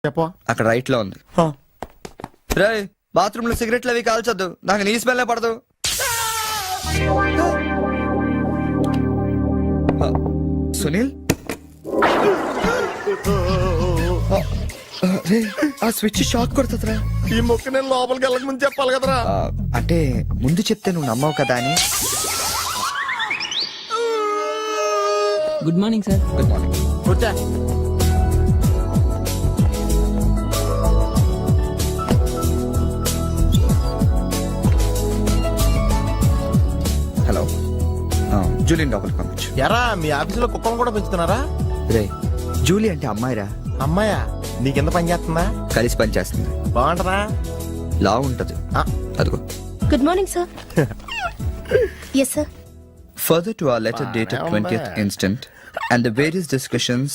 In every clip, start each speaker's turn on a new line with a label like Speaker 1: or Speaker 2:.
Speaker 1: చెప్పవా?
Speaker 2: అక్కడ రైట్ లో ఉంది. రే బాత్రూమ్ లో సిగరెట్లు అవి కాల్చొద్దు, నాకు నీ స్మెల్ పడదు. సునీల్, ఆ స్విచ్ షాక్ కొడుతుందిరా.
Speaker 1: ఈ మొక్క నేను లోపలికి వెళ్ళక ముందు చెప్పాలి కదరా.
Speaker 2: అంటే ముందు చెప్తే నువ్వు నమ్మవు కదా అని.
Speaker 3: Good morning sir.
Speaker 2: Good morning.
Speaker 1: కూర్చో.
Speaker 2: హలో, జూలియన్ లోపలికి పంపించు.
Speaker 1: ఎరా మీ ఆఫీసులో కుక్కను కూడా పెంచుతున్నారా?
Speaker 2: రే జూలీ అంటే అమ్మాయిరా.
Speaker 1: అమ్మాయా? నీకెంత పని చేస్తుందా?
Speaker 2: కలిసి పని చేస్తుంది.
Speaker 1: బాగుంటదా?
Speaker 2: లా ఉంటది. అదిగో.
Speaker 4: Good morning, sir. Yes, sir.
Speaker 2: Further to our letter dated 20th instant and the various discussions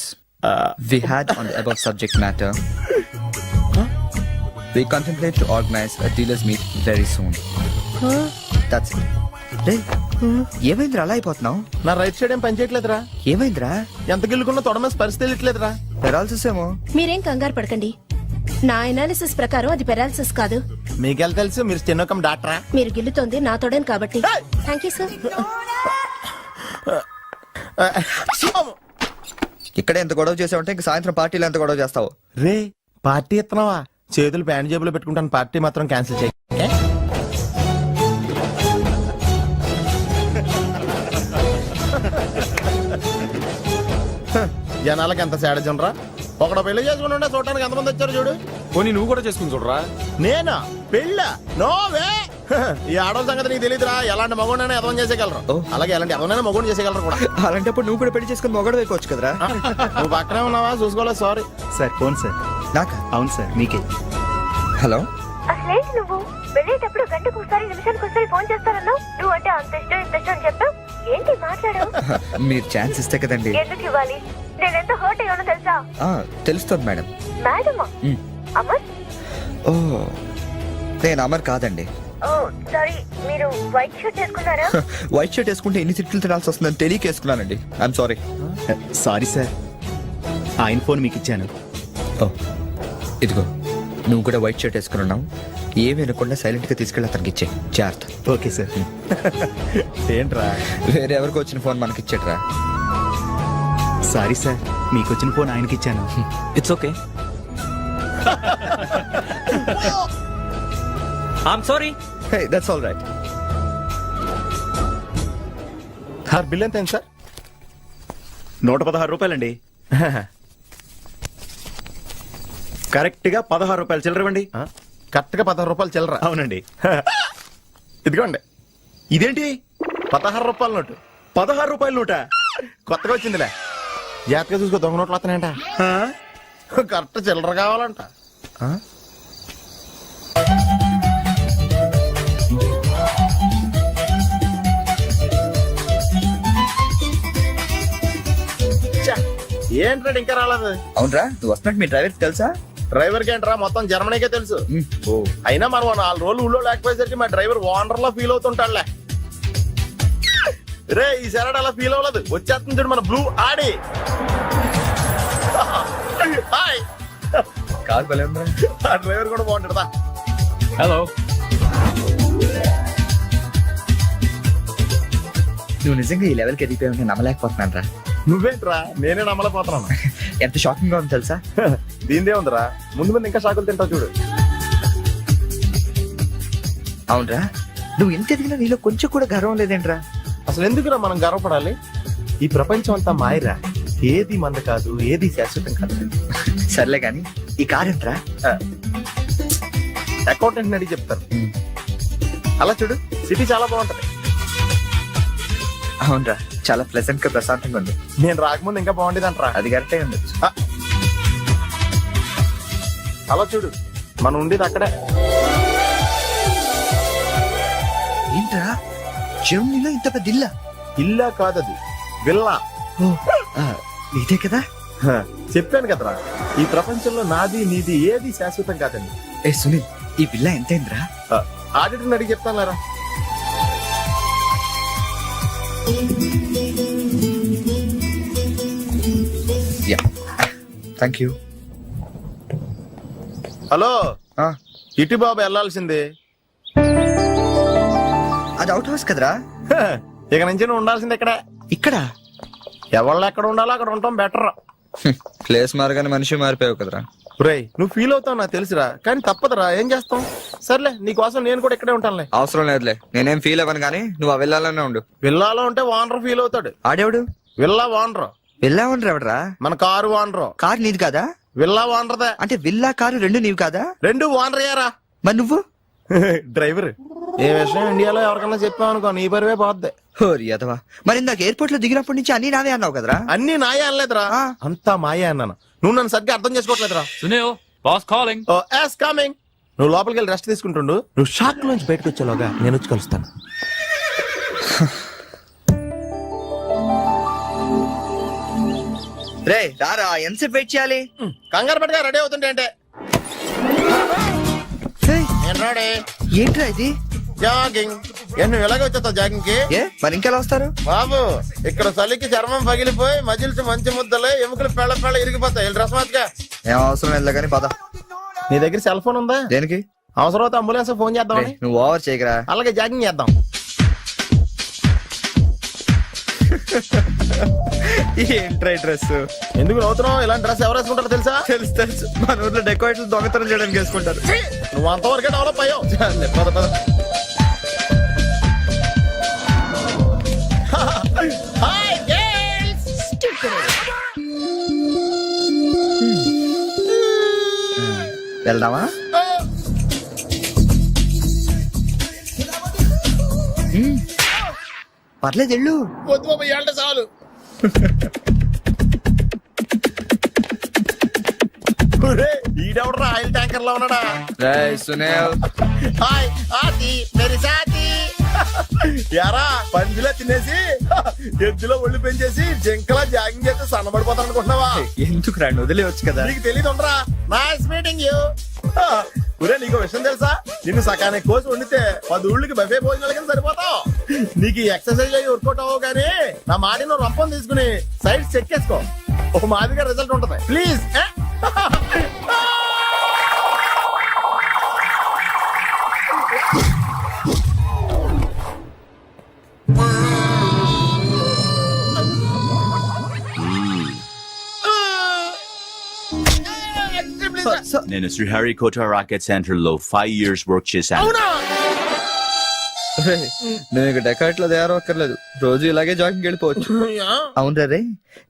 Speaker 2: we had on the above subject matter, we contemplate to organize a dealers meet very soon. That's it. రే ఏమైందిరా అలా అయిపోతున్నావు?
Speaker 1: నా right side ఏం పని చేయట్లేదురా.
Speaker 2: ఏమైందిరా?
Speaker 1: ఎంత గిల్లుకున్నా తొడమేసి పరిస్థితి వెళ్ళట్లేదురా.
Speaker 2: Paralysis ఏమో.
Speaker 4: మీరేం కంగారు పడకండి. నా ఎనాలిసిస్ ప్రకారం అది పెరాలసిస్ కాదు.
Speaker 1: మీకెళ్ళ తెలుసు, మీరు స్టెనోకం డాక్టరా?
Speaker 4: మీరు గిల్లుతోంది నా తోడని కాబట్టి. Thank you sir.
Speaker 2: ఇక్కడ ఎంత గొడవ చేసావంటే ఇంక సాయంత్రం పార్టీలో ఎంత గొడవ చేస్తావు?
Speaker 1: రే పార్టీ ఇస్తున్నావా? చేతులు ప్యాంట్ జేబులో పెట్టుకుంటాను, పార్టీ మాత్రం క్యాన్సిల్ చేయి. జనాలకి ఎంత సాడజం రా. ఒకడు పెళ్లి చేసుకుని ఉండే చూడటానికి ఎంతమంది వచ్చారు చూడు.
Speaker 5: పోనీ నువ్వు కూడా చేసుకుని చూడరా.
Speaker 1: నేనా పెళ్ళ? నోవే. ఈ ఆడవాళ్ళ సంగతి నీకు తెలియదురా. ఎలాంటి మగోడైనా ఎదవం చేసేయగలరు, అలాగే ఎలాంటి ఎదవనైనా మగోడు చేసేయగలరు కూడా.
Speaker 2: అలాంటప్పుడు నువ్వు కూడా పెళ్లి చేసుకుని మొగడు వేయవచ్చు కదరా.
Speaker 1: నువ్వు పక్కనే ఉన్నావా? చూసుకోలేదు. Sorry
Speaker 6: sir. Phone sir.
Speaker 2: నాకా?
Speaker 6: అవును సార్, మీకే.
Speaker 2: హలో.
Speaker 7: అసలేంటి నువ్వు వెళ్ళేటప్పుడు గంటకు ఒకసారి నిమిషానికి ఒకసారి ఫోన్ చేస్తానన్నావు. నువ్వు అంటే అంత ఇష్టం ఇంత ఇష్టం అని చెప్పావు. ఏంటి మాట్లాడావు?
Speaker 2: మీరు ఛాన్స్ ఇస్తే కదండి.
Speaker 7: ఎందుకు ఇవ్వాలి? నేను ఎంత హర్ట్ అయ్యానో తెలుసా?
Speaker 2: తెలుస్తుంది మేడం.
Speaker 7: మేడమా? అమర్?
Speaker 2: ఓ నేను అమర్ కాదండి.
Speaker 7: ఓ సారీ, మీరు వైట్ షర్ట్ వేసుకున్నారా?
Speaker 2: వైట్ షర్ట్ వేసుకుంటే ఎన్ని తిట్లు తినాల్సి వస్తుందని తెలియక వేసుకున్నానండి. I'm sorry.
Speaker 6: సారీ సార్, ఆయన ఫోన్ మీకు ఇచ్చాను.
Speaker 2: ఓ ఇదిగో, నువ్వు కూడా వైట్ షర్ట్ వేసుకుని ఉన్నావు. ఏమి వినకుండా సైలెంట్ గా తీసుకెళ్ళి అతనికి ఇచ్చే జాగ్రత్త.
Speaker 6: Okay sir.
Speaker 1: ఏంట్రా?
Speaker 2: వేరే ఎవరికి వచ్చిన ఫోన్ మనకి ఇచ్చేట్రా.
Speaker 6: సారీ సార్, మీకు వచ్చిన ఫోన్ ఆయనకి ఇచ్చాను.
Speaker 3: It's okay. I'm sorry.
Speaker 2: Hey, that's all right.
Speaker 1: Sir bill ఎంత సార్?
Speaker 6: 116 రూపాయలండి. కరెక్ట్ గా 16 రూపాయలు చిల్లరవండి.
Speaker 1: కరెక్ట్ గా 16 రూపాయలు చిల్లర?
Speaker 6: అవునండి.
Speaker 1: ఇదిగోండి.
Speaker 6: ఇదేంటి?
Speaker 1: 16 రూపాయల నోటు.
Speaker 6: 16 రూపాయల నోట?
Speaker 1: కొత్తగా వచ్చిందిలే. జాగ్రత్తగా చూసుకో, దొంగ నోట్లు వస్తానంట. కరెక్ట్ చిల్లర కావాలంట. ఏంట్రా ఇంకా రాలేదు?
Speaker 2: అవునరా, నువ్వు వస్తున్నట్టు మీ డ్రైవర్ తెలుసా?
Speaker 1: డ్రైవర్ కి ఏంట్రా, మొత్తం జర్మనీకే తెలుసు. అయినా మనం 4 రోజులు ఊళ్ళో లేకపోయేసరికి మా డ్రైవర్ ఓనర్ లో ఫీల్ అవుతుంటాడులే. రే ఈ సరడ్ అలా ఫీల్ అవ్వలేదు, వచ్చేస్తుంది చూడు మన బ్లూ ఆడి. హాయ్.
Speaker 2: కాదు భలే
Speaker 1: ఆ డ్రైవర్ కూడా బాగుంటాడా?
Speaker 5: హలో.
Speaker 2: నువ్వు నిజంగా ఈ లెవెల్కి ఎదిగిపోయి నమ్మలేకపోతున్నాను రా.
Speaker 1: నువ్వేంట్రా, నేనే నమ్మలేకపోతున్నాను.
Speaker 2: ఎంత షాకింగ్ గా ఉంది తెలుసా?
Speaker 1: దీనిదే ఉందిరా, ముందు ముందు ఇంకా షాకులు తింటావు చూడు.
Speaker 2: అవునరా, నువ్వు ఎంత ఎదిగినా నీలో కొంచెం కూడా గర్వం లేదేంట్రా?
Speaker 1: అసలు ఎందుకురా మనం గర్వపడాలి? ఈ ప్రపంచం అంతా మాయరా, ఏది మంద కాదు, ఏది శాశ్వతం కాదు.
Speaker 2: సర్లే గాని ఈ కార్ ఏంట్రా?
Speaker 1: అకౌంటెంట్ అడిగి చెప్తారు. అలా చూడు, సిటీ చాలా బాగుంటది.
Speaker 2: అవునరా, చాలా ప్లెజెంట్ గా ప్రశాంతంగా ఉంది.
Speaker 1: నేను రాకముందు ఇంకా బాగుండేది అంటరా.
Speaker 2: అది కరెక్టే ఉండొచ్చు.
Speaker 1: అలా చూడు, మనం ఉండేది అక్కడే.
Speaker 2: ఏంట్రా, జర్మనీలో ఇంత పెద్ద ఇల్లా?
Speaker 1: ఇల్లా కాదది, విల్లా.
Speaker 2: ఇదే కదా?
Speaker 1: చెప్పాను కదరా, ఈ ప్రపంచంలో నాది నీది ఏది శాశ్వతం కాదండి.
Speaker 2: ఏ సునీల్, ఈ విల్లా ఎంతైందిరా?
Speaker 1: ఆడిటర్ అడిగి చెప్తాను లేరా.
Speaker 2: Yeah. Thank you.
Speaker 1: హలో
Speaker 2: ఆ,
Speaker 1: ఇటు బాబు వెళ్ళాల్సింది.
Speaker 2: అది అవుట్ హౌస్ కదరా.
Speaker 1: హ, ఇక నుంచి నువ్వు ఉండాల్సింది ఇక్కడ.
Speaker 2: ఇక్కడ
Speaker 1: ఎవళ్ళు ఎక్కడ ఉండాలో అక్కడ ఉండటం బెటర్.
Speaker 2: ప్లేస్ మారగానే మనిషి మారిపోయావు కదరా.
Speaker 1: రేయ్ నువ్వు ఫీల్ అవుతావు నాకు తెలుసురా, కానీ తప్పదురా, ఏం చేస్తాం. సర్లే నీకోసం నేను కూడా ఇక్కడే ఉంటానులే.
Speaker 2: అవసరం లేదులే, నేనేం ఫీల్ అవ్వను కానీ నువ్వు ఆ వెళ్ళాలనే ఉండు.
Speaker 1: విల్లాలో ఉంటే వానర్ ఫీల్ అవుతాడు.
Speaker 2: ఆడేవాడు
Speaker 1: విల్లా వానరు
Speaker 2: వెళ్ళా ఉండరు ఎవడరా?
Speaker 1: మన కారు వానరు.
Speaker 2: కారు నీది కాదా?
Speaker 1: విల్లా వానరదే.
Speaker 2: అంటే విల్లా కారు రెండు నీవి కాదా?
Speaker 1: రెండు వానరయ్యారా.
Speaker 2: మరి నువ్వు
Speaker 1: డ్రైవర్. ఏ విషయం ఇండియాలో ఎవరికన్నా చెప్పామనుకో నీ పరివే పోద్ది.
Speaker 2: హోరి అదవా. మరి ఇందాక ఎయిర్పోర్ట్ లో దిగినప్పటి నుంచి అన్ని నావే అన్నావు కదరా.
Speaker 1: అన్ని నాయే అనలేదురా,
Speaker 2: ఆ.
Speaker 1: అంతా మాయే అన్నాను. నువ్వు నన్ను సరిగ్గా అర్థం చేసుకోవట్లేదురా.
Speaker 5: Sunil boss calling.
Speaker 1: Oh yes coming. నువ్వు లోపలికి వెళ్ళి రెస్ట్ తీసుకుంటుండు. నువ్వు షాక్ నుంచి బయటకు వచ్చేలోగా నేను వచ్చి కలుస్తాను.
Speaker 2: రే రారా, ఎంతసేపు వెయిట్ చేయాలి?
Speaker 1: కంగారు పట్టుగా రెడీ అవుతుంటే అంటే
Speaker 2: ఏయ్,
Speaker 1: నేను రెడీ.
Speaker 2: ఏంట్రా ఇది?
Speaker 1: జాగింగ్. నువ్వు ఎలాగ వచ్చేస్తావు జాగింగ్ కి?
Speaker 2: ఏ మరి ఇంకెలా వస్తారు?
Speaker 1: బాబు ఇక్కడ చలికి చర్మం పగిలిపోయి మజిల్స్ మంచి ముద్దలే ఎముకలు పెళ్ళ పెళ్ళ ఇరిగిపోతాయి. డ్రెస్ మార్చుగా.
Speaker 2: ఏం అవసరం లేదు కానీ పద.
Speaker 1: నీ దగ్గర సెల్ ఫోన్ ఉందా?
Speaker 2: దేనికి?
Speaker 1: అవసరం అయితే అంబులెన్స్ ఫోన్ చేద్దామని.
Speaker 2: నువ్వు ఓవర్ చేయకరా.
Speaker 1: అలాగే జాగింగ్ చేద్దాం.
Speaker 2: ఏంట్రా డ్రెస్?
Speaker 1: ఎందుకు నవ్వుతున్నావు? ఇలాంటి డ్రెస్ ఎవరు వేసుకుంటారో తెలుసా?
Speaker 2: తెలుసు తెలుసు, మన ఊర్లో డెకోరేట్లు దొంగతనం చేయడానికి వేసుకుంటారు.
Speaker 1: నువ్వు అంతవరకే డెవలప్ అయ్యావు. చాలే, పద పద. Hi girls.
Speaker 2: వెళ్దామా? పర్లేదు వెళ్ళు.
Speaker 1: వద్దు బాబు, ఏళ్ళ చాలు. ఈడెవడరా ఆయిల్ ట్యాంకర్ లో ఉన్నాడా?
Speaker 2: రేయ్ సునీల్.
Speaker 1: హాయ్ ఆతి మేరీ సాతి. యారా పందిలా తినేసి ఎద్దులో ఒళ్ళు పెంచేసి జింకలా జాగింగ్ చేస్తే సన్నబడిపోతాను అనుకుంటున్నావా?
Speaker 2: ఎందుకు రా, వదిలేవచ్చు కదా.
Speaker 1: నీకు తెలియదు ఉండరా. Nice meeting you. ఒరే నీకు విషయం తెలుసా? నిన్ను సకానికి కోసి వండితే 10 ఊళ్ళకి బఫే భోజనాల కింద సరిపోతావు. నీకు ఈ ఎక్సర్సైజ్ అయ్యి వర్కౌట్ అవ్వవు కానీ నా మాటి నువ్వు రంపం తీసుకుని సైడ్ చెక్ చేసుకో. ఒక మాదిరిగా రిజల్ట్ ఉంటది. ప్లీజ్.
Speaker 8: నేను శ్రీహరికోట రాకెట్ సెంటర్ లో 5 years వర్క్ చేశాను.
Speaker 1: అవునా?
Speaker 2: నువ్వు ఇక డెకాట్ లో తయారవక్కర్లేదు, రోజు ఇలాగే జాగింగ్ వెళ్ళిపోవచ్చు. అవును రే,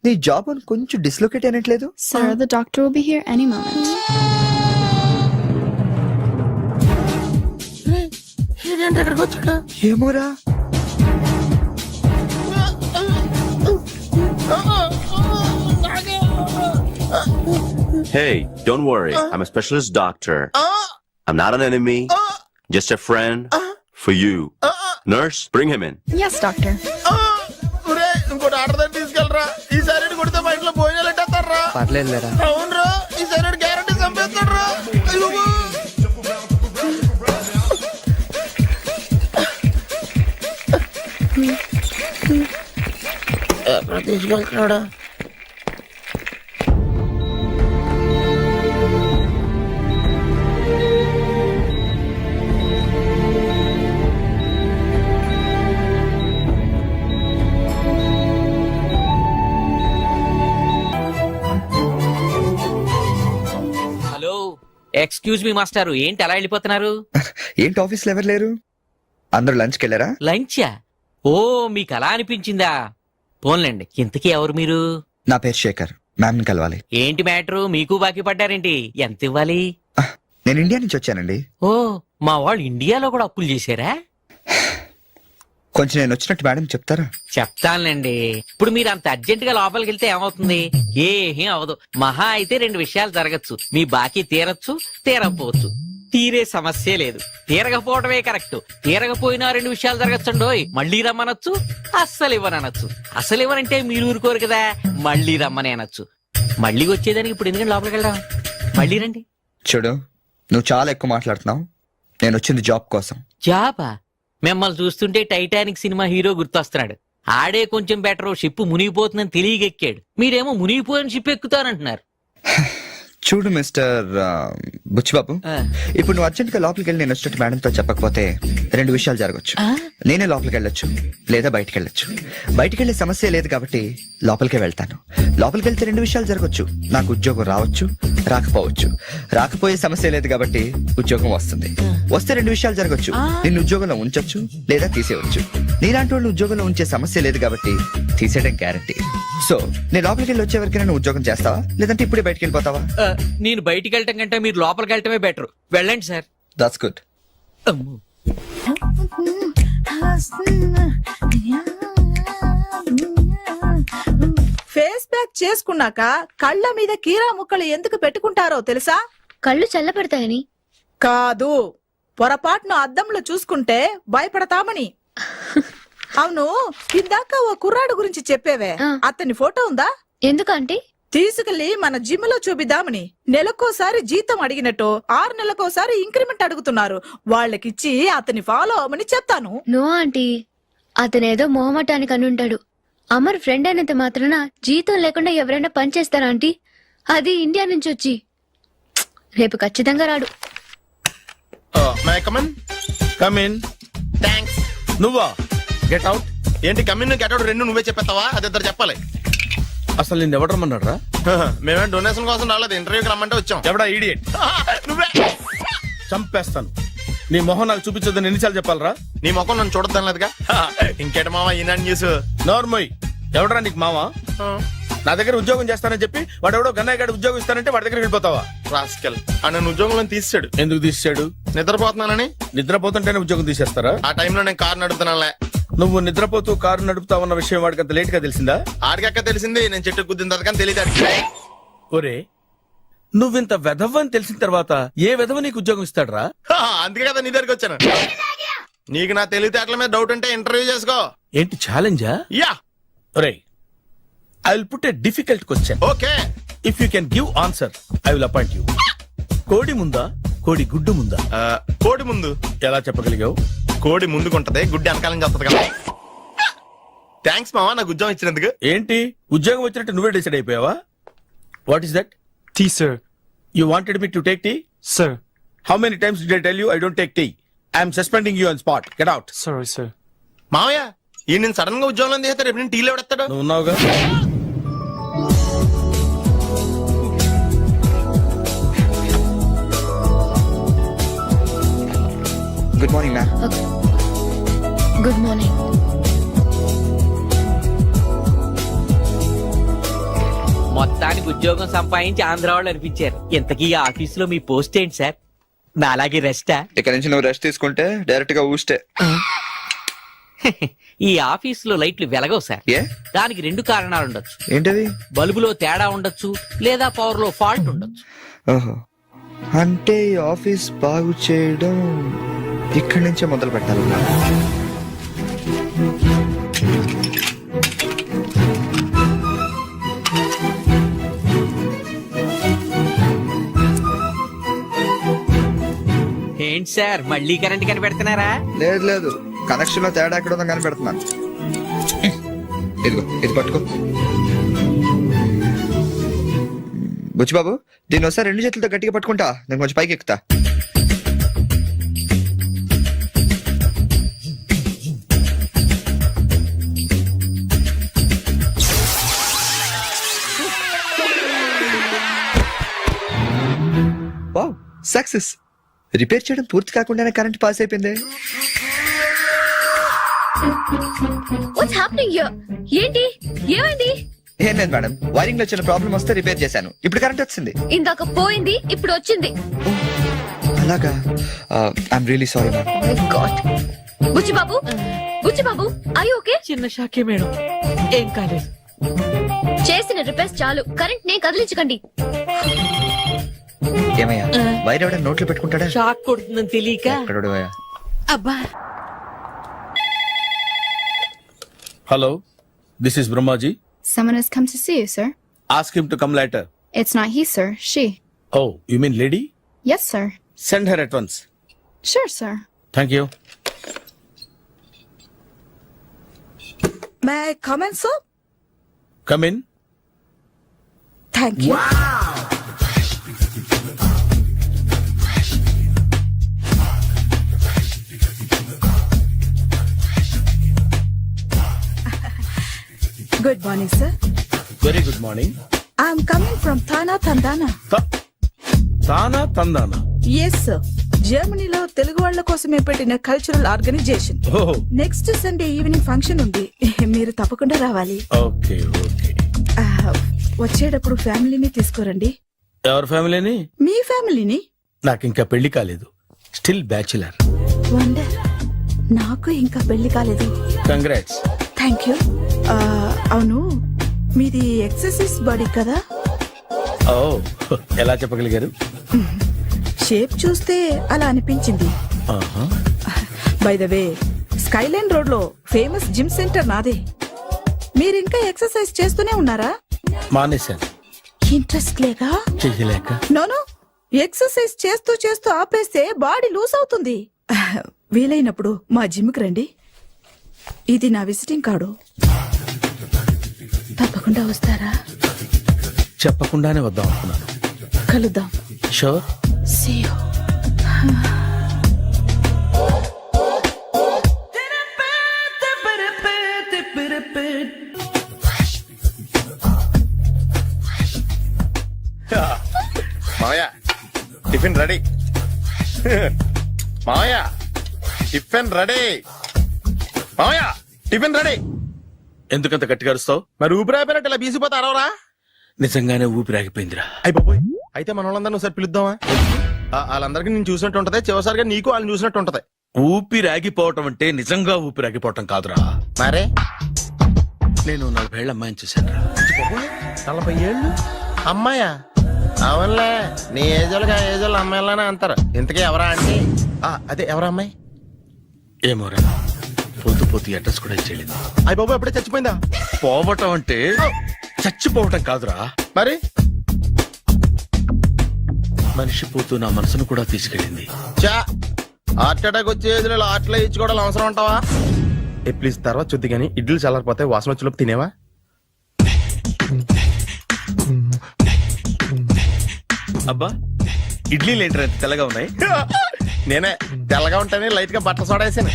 Speaker 2: నీ జాబ్ అని కొంచెం dislocate అయినట్లేదు.
Speaker 9: Sir, the doctor will be here any moment.
Speaker 2: ఏమోరా.
Speaker 8: Hey, don't worry. I'm a specialist doctor. I'm not an enemy. Just a friend for you. Nurse, bring him in.
Speaker 9: Yes, doctor.
Speaker 1: ఇంకోటి order దగ్గర తీసుకెళ్ళరా. ఈ side కొడితే మా ఇంట్లో భోజనాలు ఎట్టేస్తారా?
Speaker 2: పర్లేదు లేరా.
Speaker 1: అవునరా, ఈ సైడ్ గ్యారంటీ చంపేస్తాడరా. తీసుకెళ్తున్నాడా?
Speaker 3: హలో, ఎక్స్క్యూజ్ మీ మాస్టారు, ఏంటి అలా వెళ్ళిపోతున్నారు?
Speaker 2: ఏంటి ఆఫీస్ లో ఎవరు లేరు? అందరూ లంచ్కి వెళ్ళారా?
Speaker 3: లంచా? ఓ మీకు అలా అనిపించిందా? పోన్లేండి, ఇంతకీ ఎవరు మీరు?
Speaker 2: నా పేరు శేఖర్, మ్యామ్ ని కలవాలి.
Speaker 3: ఏంటి మ్యాటరు, మీకు బాకీ పడ్డారేంటి? ఎంత ఇవ్వాలి?
Speaker 2: నేను ఇండియా నుంచి వచ్చానండి.
Speaker 3: ఓ, మా వాళ్ళు ఇండియాలో కూడా అప్పులు చేశారా?
Speaker 2: కొంచెం నేను వచ్చినట్టు మేడం చెప్తారా?
Speaker 3: చెప్తానులేండి. ఇప్పుడు మీరు అంత అర్జెంట్ గా లోపలికి వెళ్తే ఏమవుతుంది? ఏమీ అవదు. మహా అయితే 2 విషయాలు జరగచ్చు. మీ బాకీ తీరచ్చు, తీరకపోవచ్చు. తీరే సమస్య లేదు, తీరకపోవడమే కరెక్ట్. తీరకపోయినా 2 విషయాలు జరగచ్చండోయ్. మళ్ళీ రమ్మనొచ్చు, అస్సలు ఇవ్వనొచ్చు. అసలు ఇవ్వనంటే మీరు ఊరుకోరు కదా, మళ్ళీ రమ్మని అనొచ్చు. మళ్ళీ వచ్చేదానికి ఇప్పుడు ఎందుకంటే లోపలికి వెళ్దాం. మళ్ళీ రండి.
Speaker 2: చూడు, నువ్వు చాలా ఎక్కువ మాట్లాడుతున్నావు. నేను వచ్చింది జాబ్ కోసం.
Speaker 3: జాబా? మిమ్మల్ని చూస్తుంటే టైటానిక్ సినిమా హీరో గుర్తొస్తున్నాడు. ఆడే కొంచెం బెటర్, షిప్ మునిగిపోతుందని తెలియగెక్కాడు. మీరేమో మునిగిపోయిన షిప్ ఎక్కుతానంటున్నారు.
Speaker 2: చూడు మిస్టర్ బుచ్చిబాబు ఇప్పుడు నువ్వు అర్జెంట్ గా లోపలికి వెళ్ళి నేను వచ్చినట్టు మేడంతో చెప్పకపోతే 2 విషయాలు జరగచ్చు. నేనే లోపలికి వెళ్ళొచ్చు, లేదా బయటికి వెళ్ళొచ్చు. బయటికి వెళ్ళే సమస్య లేదు కాబట్టి లోపలికే వెళ్తాను. లోపలికి వెళ్తే 2 విషయాలు జరగచ్చు. నాకు ఉద్యోగం రావచ్చు, రాకపోవచ్చు. రాకపోయే సమస్య లేదు కాబట్టి ఉద్యోగం వస్తుంది. వస్తే 2 విషయాలు జరగచ్చు. నిన్ను ఉద్యోగంలో ఉంచొచ్చు, లేదా తీసేయవచ్చు. నీలాంటి వాళ్ళు ఉద్యోగంలో ఉంచే సమస్య లేదు కాబట్టి తీసేయడం గ్యారంటీ. సో నేను లోపలికి వెళ్ళి వచ్చే వరకు నేను ఉద్యోగం చేస్తావా, లేదంటే ఇప్పుడే బయటికి వెళ్ళిపోతావా?
Speaker 3: నేను బయటికి వెళ్ళటం కంటే మీరు లోపలికి వెళ్ళటమే బెటర్. వెళ్ళండి sir.
Speaker 2: That's good.
Speaker 10: Face pack చేసుకున్నాక కళ్ళ మీద కీరా ముక్కలు ఎందుకు పెట్టుకుంటారో తెలుసా?
Speaker 7: కళ్ళు చల్లబడతాయని
Speaker 10: కాదు, పొరపాటును అద్దంలో చూసుకుంటే భయపడతామని. అవును, ఇందాక ఓ కుర్రాడు గురించి చెప్పేవే, అతని ఫోటో ఉందా?
Speaker 7: ఎందుకంటే
Speaker 10: తీసుకెళ్లి మన జిమ్ లో చూపిద్దామని. నెలకోసారి జీతం అడిగినట్టు 6 నెలకోసారి ఇంక్రిమెంట్ అడుగుతున్నారు. వాళ్ళకిచ్చి అతని ఫాలో అవ్వమని చెప్తాను.
Speaker 7: నో ఆంటీ, అతనేదో మొహమాటానికి అనుంటాడు. అమర్ ఫ్రెండ్ అయినంత మాత్రాన జీతం లేకుండా ఎవరైనా పని చేస్తారా ఆంటీ? అది ఇండియా నుంచి వచ్చి. రేపు ఖచ్చితంగా రాడు.
Speaker 1: కమిన్. థ్యాంక్స్.
Speaker 5: నువ్వా? Get out.
Speaker 1: ఏంటి కమిన్ గెట్ అవుట్ 2 నువ్వే చెప్పేస్తావా? అది ఇద్దరు చెప్పాలి.
Speaker 5: అసలు నేను ఎవడు రమ్మన్నారా?
Speaker 1: మేమే డొనేషన్ కోసం రాలేదు, ఇంటర్వ్యూకి రమ్మంటే వచ్చాం.
Speaker 5: ఎవడా ఈడియట్?
Speaker 1: నువ్వే.
Speaker 5: చంపేస్తాను. నీ మొహం నాకు చూపించొద్దని ఎన్నిసార్లు చెప్పాలరా?
Speaker 1: నీ ముఖం నన్ను చూడద్దాం లేదుగా. ఇంకేట మావా ఈనాడు న్యూస్.
Speaker 5: నోర్మోయ్, ఎవడరా నీకు మావా? నా దగ్గర ఉద్యోగం చేస్తానని చెప్పి వాడు ఎవడో గన్నయ్య గారి ఉద్యోగం ఇస్తానంటే వాడి దగ్గర వెళ్ళిపోతావా?
Speaker 1: రాస్కెల్. ఆ నన్ను ఉద్యోగంలో తీసాడు.
Speaker 5: ఎందుకు తీసాడు?
Speaker 1: నిద్రపోతున్నానని.
Speaker 5: నిద్రపోతుంటేనే ఉద్యోగం తీసేస్తారా?
Speaker 1: ఆ టైంలో నేను కారు నడుపుతున్నానులే.
Speaker 5: నువ్వు నిద్రపోతూ కారు నడుపుతా ఉన్న విషయం వాడికి అంత లేట్ గా తెలిసిందా?
Speaker 1: ఆడికక్క తెలిసింది, నేను చెట్టు గుద్దిన తర్వాత కానీ తెలియదు.
Speaker 5: ఒరే, నువ్వింత వెధవ్ అని తెలిసిన తర్వాత ఏ వెధవ నీకు ఉద్యోగం ఇస్తాడరా?
Speaker 1: అందుకే కదా నీ దగ్గరికి వచ్చాను. నీకు నా తెలివితేటల మీద డౌట్ ఉంటే ఇంటర్వ్యూ చేసుకో.
Speaker 5: ఏంటి ఛాలెంజా?
Speaker 1: యా.
Speaker 5: ఒరే, I will put a difficult question.
Speaker 1: Okay.
Speaker 5: If you can give answer I will appoint you. కోడి ముందా, కోడి గుడ్డు ముందా?
Speaker 1: కోడి ముందు.
Speaker 5: ఎలా చెప్పగలిగావు?
Speaker 1: కోడి ముందుకుంటది, గుడ్డి వెనకాలని చేస్తుంది కదా. థ్యాంక్స్ మావా నాకు ఉద్యోగం ఇచ్చినందుకు.
Speaker 5: ఏంటి ఉద్యోగం వచ్చినట్టు నువ్వే డిసైడ్ అయిపోయావా? What is that?
Speaker 6: Tea sir.
Speaker 5: You wanted me to take tea?
Speaker 6: Sir.
Speaker 5: How many times did I tell you I don't take tea? I am suspending you on spot. Get out.
Speaker 6: Sorry, sir.
Speaker 1: మావయ్య ఈ నేను sudden గా ఉద్యోగంలో తీస్తే రేపు నేను టీలో ఎవడెత్తాడు?
Speaker 5: నువ్వు ఉన్నావుగా.
Speaker 2: Good morning ma'am.
Speaker 7: Good morning.
Speaker 3: మొత్తానికి ఉద్యోగం సంపాదించి ఆంధ్ర వాళ్ళు అనిపించారు. ఇంతకీ ఈ ఆఫీసులో మీ పోస్ట్ ఏంటి సార్? నా అలాగే రెస్టా?
Speaker 2: ఇక్కడ నుంచి నువ్వు రెస్ట్ తీసుకుంటే డైరెక్ట్ గా ఊస్తే.
Speaker 3: ఈ ఆఫీసులో లైట్లు వెలగవు సార్.
Speaker 2: ఏ?
Speaker 3: దానికి 2 కారణాలు ఉండొచ్చు.
Speaker 2: ఏంటవి?
Speaker 3: బల్బులో తేడా ఉండొచ్చు, లేదా పవర్ లో ఫాల్ట్ ఉండొచ్చు.
Speaker 2: ఓహో, అంటే ఈ ఆఫీస్ బాగు చేయడం ఇక్కడి నుంచే మొదలు పెట్టాలి.
Speaker 3: ఏంటి సార్ మళ్ళీ కరెంట్ కనిపెడుతున్నారా?
Speaker 2: లేదు లేదు, కనెక్షన్ లో తేడా ఎక్కడ ఉందో కనిపెడుతున్నాను. ఇదిగో ఇది పట్టుకో. బుచ్చిబాబు, దీన్ని ఒకసారి 2 చేతులతో గట్టిగా పట్టుకుంటా, నేను కొంచెం పైకి ఎక్కుతా. Wow, success. రిపేర్ చేయడం పూర్తి కాకుండానే కరెంట్ పాస్ అయిపోయింది.
Speaker 7: What's happening here? ఏంటి, ఏమైంది?
Speaker 2: ఏం లేదు మేడం, వైరింగ్ లో చిన్న ప్రాబ్లం వస్తే రిపేర్ చేశాను. ఇప్పుడు కరెంట్ వచ్చింది.
Speaker 7: ఇందాక పోయింది, ఇప్పుడు వచ్చింది.
Speaker 2: అలాగా? I'm really sorry ma'am.
Speaker 7: My God. Buchibabu, Buchibabu, I okay?
Speaker 3: చిన్న షాకే మేడం, ఏం కాలేదు.
Speaker 7: చేసిన రిపేర్స్ చాలు, కరెంట్ నే కదిలించకండి.
Speaker 2: ఏమయ్యా, వైర్ ఎవడ నోట్లో పెట్టుకుంటాడా?
Speaker 3: షాక్ కొడుతుందని తెలియక.
Speaker 2: ఎక్కడోడవయ్యా?
Speaker 3: అబ్బా.
Speaker 5: Hello, this is Brahmaji.
Speaker 9: Someone has come to see you, sir.
Speaker 5: Ask him to come later.
Speaker 9: It's not he, sir. She.
Speaker 5: Oh, you mean lady?
Speaker 9: Yes, sir.
Speaker 5: Send her at once.
Speaker 9: Sure, sir.
Speaker 5: Thank you.
Speaker 10: May I come in sir?
Speaker 5: Come in.
Speaker 10: Thank you. Morning sir.
Speaker 5: Very good morning.
Speaker 10: I'm coming from TANA తందానా.
Speaker 5: తానా తందానా?
Speaker 10: Yes sir, జర్మనీలో తెలుగు వాళ్ళ కోసమే పెట్టిన cultural organisation.
Speaker 5: ఓహో,
Speaker 10: next Sunday evening function ఉంది, మీరు తప్పకుండా రావాలి.
Speaker 5: Okay okay.
Speaker 10: ఆ, వచ్చేటప్పుడు ఫ్యామిలీని తీసుకురండి.
Speaker 5: ఎవరి ఫ్యామిలీని?
Speaker 10: మీ ఫ్యామిలీని.
Speaker 5: నాకు ఇంకా పెళ్లి కాలేదు, స్టిల్ బ్యాచులర్.
Speaker 10: వండర్, నాకు ఇంకా పెళ్లి కాలేదు.
Speaker 5: కంగ్రాట్స్.
Speaker 10: Thank you. అవును, మీది ఎక్సర్సైజ్ బాడీ కదా?
Speaker 5: ఓ, ఎలా చెప్పగలిగారు?
Speaker 10: షేప్ చూస్తే అలా అనిపించింది.
Speaker 5: ఆహా.
Speaker 10: By the way, Skyline road లో ఫేమస్ జిమ్ సెంటర్ నాదే. మీరు ఇంకా ఎక్సర్సైజ్ చేస్తూనే ఉన్నారా?
Speaker 5: మానేశాను,
Speaker 10: ఇంట్రెస్ట్ లేక?
Speaker 5: చెయ్యలేక.
Speaker 10: నోను, ఎక్సర్సైజ్ చేస్తూ చేస్తూ ఆపేస్తే బాడీ లూజ్ అవుతుంది. వీలైనప్పుడు మా జిమ్ కి రండి. ఇది నా విజిటింగ్ కార్డు. తప్పకుండా వస్తారా?
Speaker 5: చెప్పకుండానే వద్దాం అనుకున్నాను.
Speaker 10: కలుద్దాం.
Speaker 5: షూర్.
Speaker 10: See you.
Speaker 1: మావయ్య టిఫిన్ రెడీ. మావయ్య టిఫిన్ రెడీ. మావయ్య టిఫిన్ రెడీ.
Speaker 5: ఎందుకంత గట్టిగా అరుస్తావు?
Speaker 1: మరి ఊపిరి అయిపోయినట్టు ఇలా బీసిపోతే అరవరా?
Speaker 5: నిజంగానే ఊపిరాగిపోయిందిరా.
Speaker 1: అయిపోయి అయితే మన వాళ్ళందరినీ ఒకసారి పిలుద్దామా? వాళ్ళందరికీ నేను చూసినట్టు ఉంటది, చివరిసారిగా నీకు వాళ్ళని చూసినట్టు ఉంటది.
Speaker 5: ఊపిరాగిపోవటం అంటే నిజంగా ఊపిరాగిపోవటం కాదురా.
Speaker 1: మరే
Speaker 5: నేను 40 ఏళ్ల అమ్మాయిని చూశాను.
Speaker 1: 40 ఏళ్ళు అమ్మాయా? అవునులే, నీ ఏజోళ్ళకి ఆ ఏజోళ్ళు అమ్మాయిలానే అంటారు. ఇంతకీ ఎవరా అంటే? అదే ఎవరా అమ్మాయి?
Speaker 5: ఏమోరా, పొద్దు పొద్దు అడ్రస్ కూడా ఇచ్చేయలేదు.
Speaker 1: అయ్య బాబు ఎప్పుడే చచ్చిపోయిందా?
Speaker 5: పోవటం అంటే చచ్చిపోవటం కాదురా,
Speaker 1: మరి
Speaker 5: మనిషి పోతూ నా మనసును కూడా తీసుకెళ్ళింది.
Speaker 1: చా, హార్ట్ అటాక్ వచ్చే ఏజ్లో హార్ట్లో ఇచ్చుకోవడం అవసరం ఉంటావా? ప్లీజ్ తర్వాత చూద్ది కానీ ఇడ్లీ చల్లారిపోతే వాసన వచ్చేలోపు తినేవా?
Speaker 5: అబ్బా, ఇడ్లీలు ఏంటి అంత తెల్లగా ఉన్నాయి?
Speaker 1: నేనే తెల్లగా ఉంటానే లైట్ గా బట్టలు సోడా వేసాను.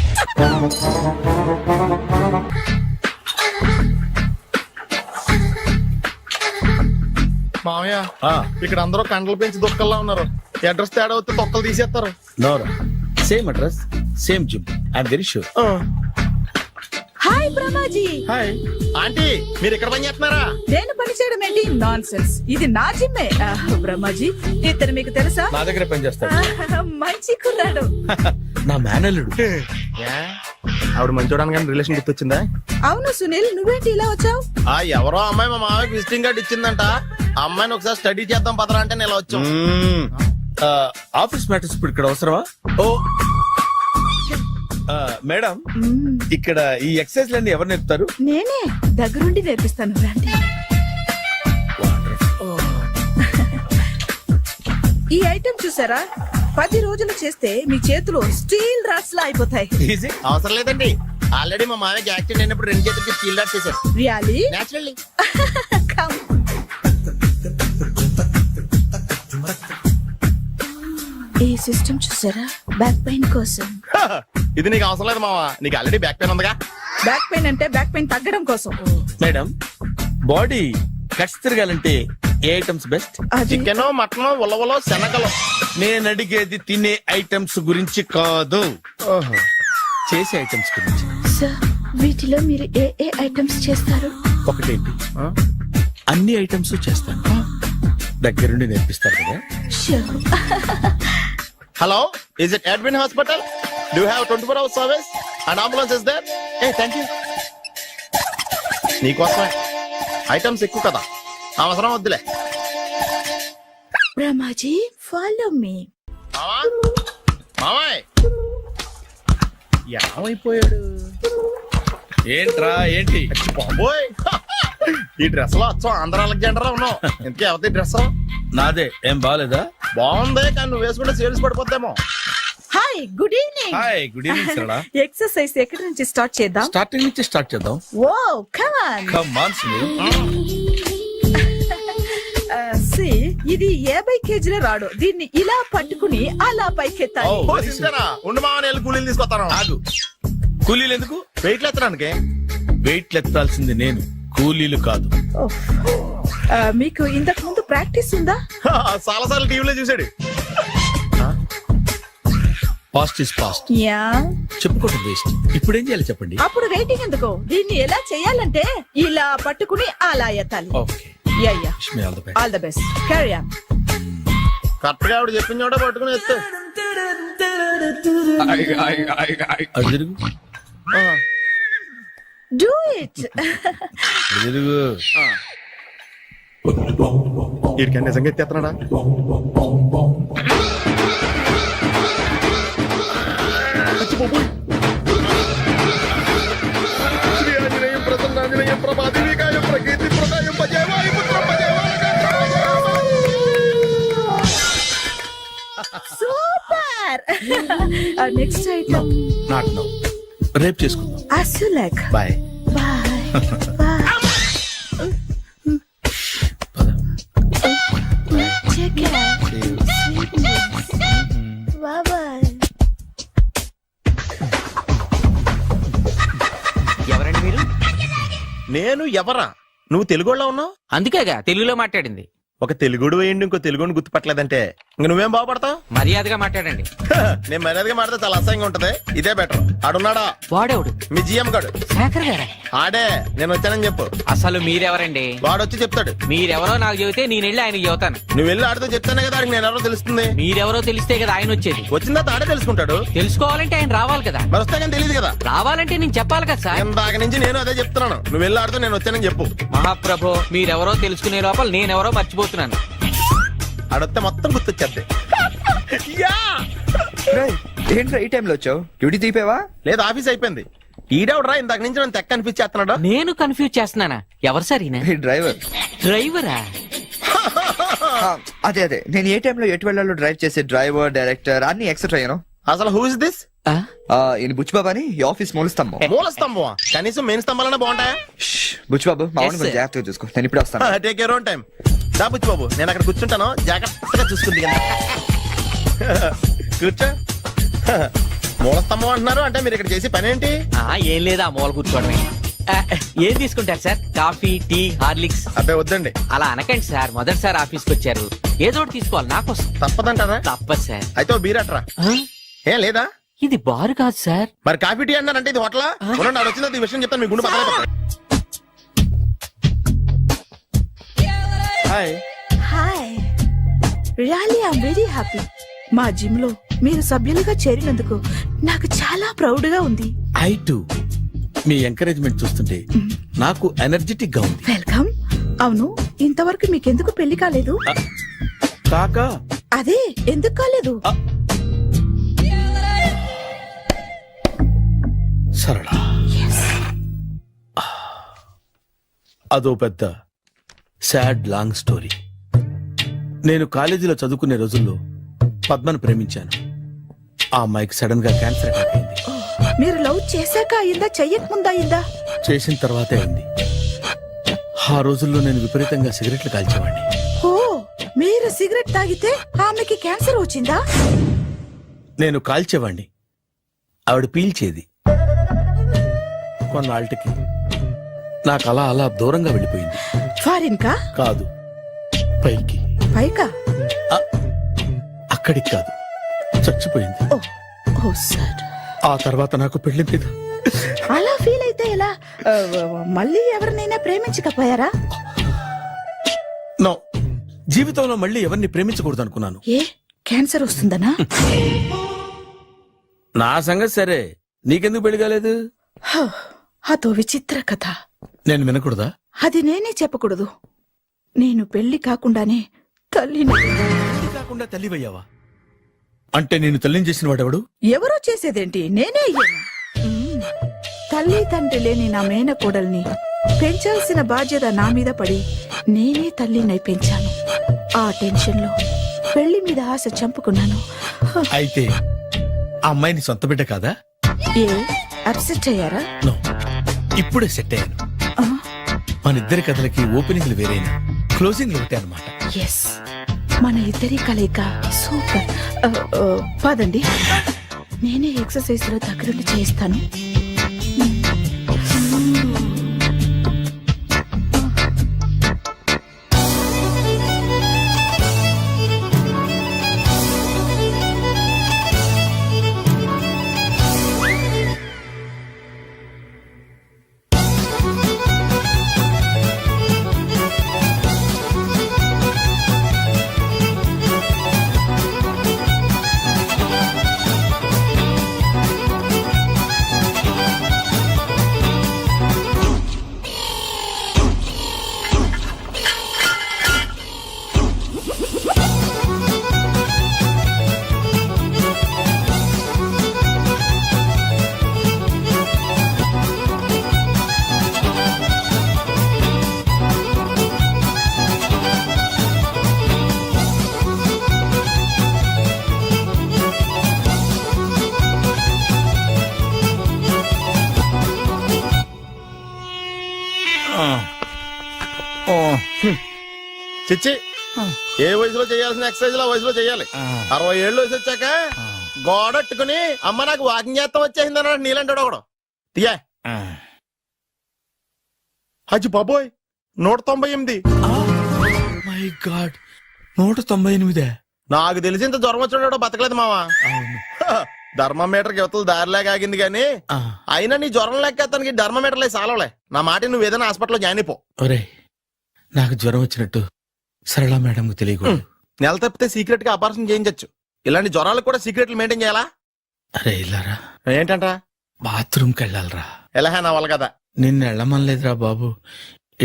Speaker 1: మామయ్య, ఇక్కడ అందరూ కండలు పెంచి దుక్కల్లా ఉన్నారు. అడ్రస్ తేడా వస్తే తొక్కలు తీసేస్తారు.
Speaker 5: నోరా, same address, same gym. I'm very sure.
Speaker 10: Hi Brahmaji.
Speaker 5: Hi
Speaker 1: aunty, మీరు ఇక్కడ పని చేస్తున్నారా?
Speaker 10: నేను పని చేయడం ఏంటి? నాన్ సెన్స్, ఇది నా జిమ్మే. బ్రహ్మాజీ, ఇతను మీకు తెలుసా?
Speaker 5: నా దగ్గర పని చేస్తాడు.
Speaker 10: మంచి కుర్రాడు.
Speaker 5: నా మేనల్లుడు.
Speaker 1: ఆవిడ మంచి చూడడానికి రిలేషన్ గుర్తొచ్చిందా?
Speaker 10: అవును సునీల్, నువ్వేంటి ఇలా వచ్చావు?
Speaker 1: ఎవరో అమ్మాయి మా మామయ్యకి విజిటింగ్ కార్డు ఇచ్చిందంట. ఆ అమ్మాయిని ఒకసారి స్టడీ చేద్దాం పదరా అంటే నేను ఇలా వచ్చాం.
Speaker 5: ఆఫీస్ మ్యాటర్స్ ఇప్పుడు ఇక్కడ అవసరమా? ఓ మేడం, ఇక్కడ ఈ ఎక్సర్సైజ్ లన్నీ ఎవరు నేర్పుతారు?
Speaker 10: నేనే దగ్గరుండి నేర్పిస్తాను, రండి. ఈ ఐటెం చూసారా? 10 రోజులు చేస్తే మీ చేతులు స్టీల్ రాట్స్ లా అయిపోతాయి.
Speaker 5: ఈజీ.
Speaker 1: అవసరం లేదండి, ఆల్రెడీ మా మామయ్యకి యాక్సిడెంట్ అయినప్పుడు 2 చేతులకి స్టీల్ డాట్ చేశారు.
Speaker 10: రియల్లీ?
Speaker 1: నేచురల్లీ.
Speaker 10: ఈ సిస్టమ్ చూసారా? బ్యాక్ పెయిన్ కోసం.
Speaker 1: ఇది నీకు అవసరం లేదు మావా, నీకు ఆల్రెడీ బ్యాక్ పెయిన్ ఉందిగా.
Speaker 10: బ్యాక్ పెయిన్ అంటే బ్యాక్ పెయిన్ తగ్గడం కోసం.
Speaker 5: మేడం, బాడీ కట్స్ తిరగాలంటే ఏ ఐటమ్స్ బెస్ట్?
Speaker 10: అది
Speaker 1: చికెన్, మటన్, ఉలవలో, శనగలు.
Speaker 5: నేను అడిగేది తినే ఐటమ్స్ గురించి కాదు, చేసే ఐటమ్స్ గురించి.
Speaker 7: సార్, వీటిలో మీరు ఏ ఏ ఐటమ్స్ చేస్తారు?
Speaker 5: ఒకటేంటి, అన్ని ఐటమ్స్ చేస్తాను. దగ్గరుండి నేర్పిస్తారు కదా.
Speaker 1: Hello, is it admin hospital? Do have 24 hours service and ambulance is there? Thank you. నీకోసమే ఐటమ్స్ ఎక్కువ కదా, అవసరం వద్దులే.
Speaker 10: Brahmaji, follow me.
Speaker 1: మామాయ్
Speaker 5: ఏమైపోయాడు? ఏంట్రా ఏంటి?
Speaker 1: బాబోయ్, ఈ డ్రెస్ లో వచ్చాం ఆంధ్ర అలెగ్జాండర్ ఉన్నావు. ఇంతకీ ఎవరి డ్రెస్?
Speaker 5: నాదే. ఏం బాగాలేదా?
Speaker 1: బాగుంది, కానీ నువ్వు వేసుకుంటే సేల్స్ పడిపోద్దేమో.
Speaker 10: Hi, good evening.
Speaker 5: Hi, good evening Sarala.
Speaker 10: Exercise ఎక్కడి నుంచి స్టార్ట్ చేద్దాం?
Speaker 5: స్టార్టింగ్ నుంచి స్టార్ట్ చేద్దాం.
Speaker 10: Oh come on.
Speaker 5: Come on Sunil.
Speaker 10: ఇది 50 కేజీల రాడు. దీన్ని ఇలా పట్టుకుని అలా పైకెత్తాలి.
Speaker 5: Oh.
Speaker 1: ఓ, సిస్టరా, ఉండు మామ, నేను కూలీలు తీసుకొస్తాను.
Speaker 5: ఆగు, కూలీలు ఎందుకు?
Speaker 1: వెయిట్లు ఎత్తడానికి.
Speaker 5: వెయిట్ ఎత్తాల్సింది నేను, కూలీలు కాదు.
Speaker 10: మీకు ఇంతకు ముందు ప్రాక్టీస్ ఉందా?
Speaker 1: చాలా సార్లు టీవీలో చూసాడు.
Speaker 5: Past is past,
Speaker 10: yeah.
Speaker 5: చెప్పుకోవటం వేస్ట్. ఇప్పుడు ఏం చేయాలి చెప్పండి.
Speaker 10: అప్పుడు వెయిటింగ్ ఎందుకు? దీన్ని ఎలా చేయాలంటే ఇలా పట్టుకుని అలా ఎత్తాలి.
Speaker 5: Okay,
Speaker 10: yeah yeah.
Speaker 5: Wish me all the best.
Speaker 10: All the best. Carry on.
Speaker 1: Correct గా ఆవిడ చెప్పిన చోట పట్టుకుని ఎత్తు.
Speaker 5: అటు తిరుగు,
Speaker 10: డూ ఇట్.
Speaker 5: అటు తిరుగు.
Speaker 1: వీడికి నిజంగా ఎత్తేస్తున్నాడా? శ్రీ ఆంజనేయం ప్రసన్నాంజనేయం ప్రభాదేవికాయం ప్రకీర్తి ప్రదాయం భజే వాయుపుత్రం భజే
Speaker 10: super. Next item
Speaker 5: not now, రేపు చేసుకుందాం.
Speaker 10: as you like.
Speaker 5: Bye.
Speaker 10: Bye. Take care. Bye.
Speaker 3: ఎవరండి మీరు?
Speaker 1: నేను ఎవరా? నువ్వు తెలుగులో ఉన్నావు.
Speaker 3: అందుకేగా తెలుగులో మాట్లాడింది.
Speaker 1: ఒక తెలుగుడు వేయండి, ఇంకో తెలుగుని గుర్తుపట్టలేదంటే ఇంక నువ్వేం బాగుపడతావు?
Speaker 3: మర్యాదగా మాట్లాడండి.
Speaker 1: నేను మర్యాదగా మాడితే చాలా అసహ్యంగా ఉంటది. ఇదే బెటర్. ఆడున్నాడా?
Speaker 3: వాడేవుడు?
Speaker 1: మీ జిఎం గాడు.
Speaker 3: శేఖర్ గారా?
Speaker 1: ఆడే. నేను వచ్చానని చెప్పు.
Speaker 3: అసలు మీరెవరండి?
Speaker 1: వాడొచ్చి చెప్తాడు.
Speaker 3: మీరెవరో నాకు చెబితే నేను వెళ్ళి ఆయనకి చెబుతాను.
Speaker 1: నువ్వు వెళ్ళి ఆడితో చెప్తానే కదా ఆడికి నేను ఎవరో తెలుస్తుంది.
Speaker 3: మీరెవరో తెలిస్తే కదా ఆయన వచ్చేది.
Speaker 1: వచ్చిందా ఆడే తెలుసుకుంటాడు.
Speaker 3: తెలుసుకోవాలంటే ఆయన రావాలి కదా.
Speaker 1: మరి వస్తే కానీ తెలియదు కదా.
Speaker 3: రావాలంటే నేను చెప్పాలి కదా సార్.
Speaker 1: ఇందాక నుంచి నేను అదే చెప్తున్నాను. నువ్వు వెళ్ళి ఆడితో నేను వచ్చానని చెప్పు.
Speaker 3: మహాప్రభు, మీరెవరో తెలుసుకునే లోపల నేనెవరో మర్చిపోతున్నాను.
Speaker 1: ఆడొస్తే మొత్తం గుర్తొచ్చేద్ది.
Speaker 2: ఏంట్రా ఈ టైంలో వచ్చావు? డ్యూటీ తీపేవా?
Speaker 1: లేదు, ఆఫీస్ అయిపోయింది. ఈడెవడరా ఇందాక నుంచి నన్ను తెక్క అనిపించేస్తున్నాడు.
Speaker 3: నేను కన్ఫ్యూజ్ చేస్తున్నానా? ఎవరు సార్ ఈయన?
Speaker 2: డ్రైవర్.
Speaker 3: డ్రైవరా?
Speaker 2: అదే నేను ఏ టైంలో ఎటు వెళ్ళాలో డ్రైవ్ చేసే డ్రైవర్, డైరెక్టర్ అన్ని ఎక్సెట్రా యూనో.
Speaker 1: అసలు హూ ఇస్ దిస్?
Speaker 2: ఈయన బుచ్చిబాబు అని ఈ ఆఫీస్ మూల స్తంభం.
Speaker 1: మూల స్తంభం? కనీసం మెయిన్ స్తంభాలన్నా బాగుంటాయా?
Speaker 2: బుచ్చిబాబు మా
Speaker 3: Yes,
Speaker 2: కొంచెం
Speaker 3: sir.
Speaker 2: జాగ్రత్తగా చూసుకో. నేను ఇప్పుడు వస్తాను.
Speaker 1: Take your own time. దా బుచ్చి బాబు, నేను అక్కడ కూర్చుంటాను. జాగ్రత్తగా చూసుకుంది కదా. కూర్చో. మూల స్తంభం అంటున్నారు అంటే మీరు ఇక్కడ చేసి పని ఏంటి?
Speaker 3: ఏం లేదా, మూల కూర్చోవడమే. ఏం తీసుకుంటారు సార్? Coffee, tea, Horlicks?
Speaker 1: అబ్బాయి వద్దండి.
Speaker 3: అలా అనకండి సార్, మొదటిసారి ఆఫీస్కి వచ్చారు. ఏదో ఒకటి తీసుకోవాలి నా కోసం.
Speaker 1: తప్పదంటారా?
Speaker 3: తప్పదు సార్.
Speaker 1: అయితే ఓ బీర్ అట్రా. ఏం లేదా?
Speaker 3: ఇది బారు కాదు సార్.
Speaker 1: మరి కాఫీ టీ అన్నారంటే ఇది హోటలా? ఉండండి, ఆడ వచ్చింది ఈ విషయం చెప్తాను. మీ గుండె పక్కన. Hi.
Speaker 10: Hi. Really I'm very happy. మా జిమ్ లో మీరు సభ్యులుగా చేరినందుకు నాకు చాలా ప్రౌడ్ గా ఉంది.
Speaker 5: I to. మీ ఎంకరేజ్మెంట్ చూస్తుంటే నాకు ఎనర్జెటిక్ గా ఉంది.
Speaker 10: వెల్కమ్. అవును, ఇంతవరకు మీకెందుకు పెళ్లి కాలేదు?
Speaker 5: కాకా
Speaker 10: అదే ఎందుకు కాలేదు?
Speaker 5: సరళ, అదో పెద్ద సాడ్ లాంగ్ స్టోరీ. నేను కాలేజీలో చదువుకునే రోజుల్లో పద్మను ప్రేమించాను. ఆ అమ్మాయికి సడన్ గా క్యాన్సర్ అటాక్ అయింది.
Speaker 10: మీరు లవ్ చేశాక అయిందా, చెయ్యక ముందా అయిందా?
Speaker 5: చేసిన తర్వాతే అయింది. ఆ రోజుల్లో నేను విపరీతంగా సిగరెట్లు కాల్చేవాడిని.
Speaker 10: ఓ, మీరు సిగరెట్ తాగితే ఆమెకి క్యాన్సర్ వచ్చిందా?
Speaker 5: నేను కాల్చేవాణ్ణి, ఆవిడ పీల్చేది. కొన్నాళ్ళకి నాకు అలా అలా దూరంగా వెళ్ళిపోయింది.
Speaker 10: ఫారిన్ కా?
Speaker 5: కాదు, పైకి.
Speaker 10: పైకా?
Speaker 5: అక్కడికి కాదు, చచ్చిపోయింది.
Speaker 10: ఓ సార్.
Speaker 5: ఆ తర్వాత నాకు పెళ్లి మీద
Speaker 10: అలా ఫీల్ అయితే ఎలా? మళ్ళీ ఎవరినైనా ప్రేమించకపోయారా?
Speaker 5: నో, జీవితంలో మళ్ళీ ఎవరిని ప్రేమించకూడదు అనుకున్నాను.
Speaker 10: ఏ, క్యాన్సర్ వస్తుందనా?
Speaker 5: నా సంగతి సరే, నీకెందుకు పెళ్లి కాలేదు?
Speaker 10: అదో విచిత్ర కథ.
Speaker 5: నేను వినకూడదా?
Speaker 10: అది నేనే చెప్పకూడదు. నేను పెళ్లి కాకుండానే తల్లిని.
Speaker 5: పెళ్లి కాకుండా తల్లివయ్యావా? అంటే నేను తల్లిని చేసిన వాడెవడు?
Speaker 10: ఎవరో చేసేదేంటి, నేనే అయ్యాను. తల్లి తండ్రి లేని నా మేనకోడల్ని పెంచాల్సిన బాధ్యత నా మీద పడి నేనే తల్లినై పెంచాను. ఆ టెన్షన్ లో పెళ్లి మీద ఆశ చంపుకున్నాను.
Speaker 5: అయితే ఆ అమ్మాయిని సొంత బిడ్డ కాదా?
Speaker 10: ఏ, అప్సెట్ అయ్యారా?
Speaker 5: నో, ఇప్పుడే సెట్ అయ్యాను.
Speaker 10: ఆ,
Speaker 5: మన ఇద్దరి కథలకి ఓపెనింగ్లు వేరేనా, క్లోజింగ్లు ఒకటే అనమాట.
Speaker 10: ఎస్, మన ఇద్దరి కలయిక సూపర్. పదండి, నేనే ఎక్సర్సైజ్ లో దగ్గరుండి చేయిస్తాను.
Speaker 1: చిచ్చి ఏ వయసులో చేయాల్సిన ఎక్సర్సైజ్ ఆ వయసులో చేయాలి 60 ఏళ్ళు వయసు వచ్చాక గోడట్టుకుని అమ్మ నాకు వాకింగ్ చేస్తాం వచ్చేసింది అన్నాడు నీలంటాడు ఒకడు తీయా అచ్చి బాబోయ్ 198.
Speaker 5: My God 198.
Speaker 1: నాకు తెలిసి ఇంత జ్వరం వచ్చాడో బతకలేదు మావా ధర్మమీటర్ యువతలు దారిలాగా ఆగింది గాని అయినా నీ జ్వరం లెక్క అతనికి ధర్మమీటర్లే సాలవలే నా మాట నువ్వు ఏదైనా హాస్పిటల్లో జాయిన్ అయిపో
Speaker 5: ఒరే నాకు జ్వరం వచ్చినట్టు సరళ మేడం తెలియకూడదు.
Speaker 1: నెల తప్పితే సీక్రెట్ గా ఆపరేషన్ చేయించచ్చు ఇలాంటి జ్వరాలకు కూడా సీక్రెట్లు మెయింటైన్ చేయాలా
Speaker 5: అరే ఇల్లారా
Speaker 1: ఏంటంట
Speaker 5: బాత్రూమ్కి వెళ్ళాలరా.
Speaker 1: ఎలాహే నా వాళ్ళ కదా
Speaker 5: నిన్ను వెళ్ళమనలేదురా బాబు.